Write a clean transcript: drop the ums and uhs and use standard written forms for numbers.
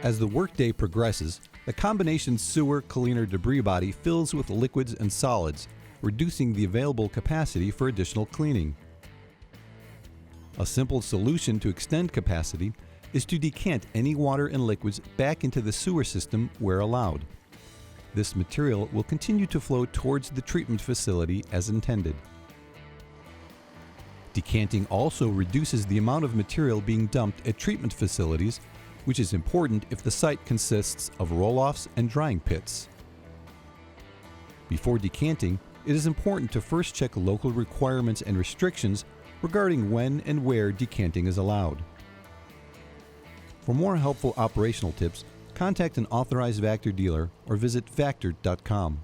As the workday progresses, the combination sewer cleaner debris body fills with liquids and solids, reducing the available capacity for additional cleaning. A simple solution to extend capacity is to decant any water and liquids back into the sewer system where allowed. This material will continue to flow towards the treatment facility as intended. Decanting also reduces the amount of material being dumped at treatment facilities, which is important if the site consists of roll-offs and drying pits. Before decanting, it is important to first check local requirements and restrictions regarding when and where decanting is allowed. For more helpful operational tips, contact an authorized Vactor dealer or visit Vactor.com.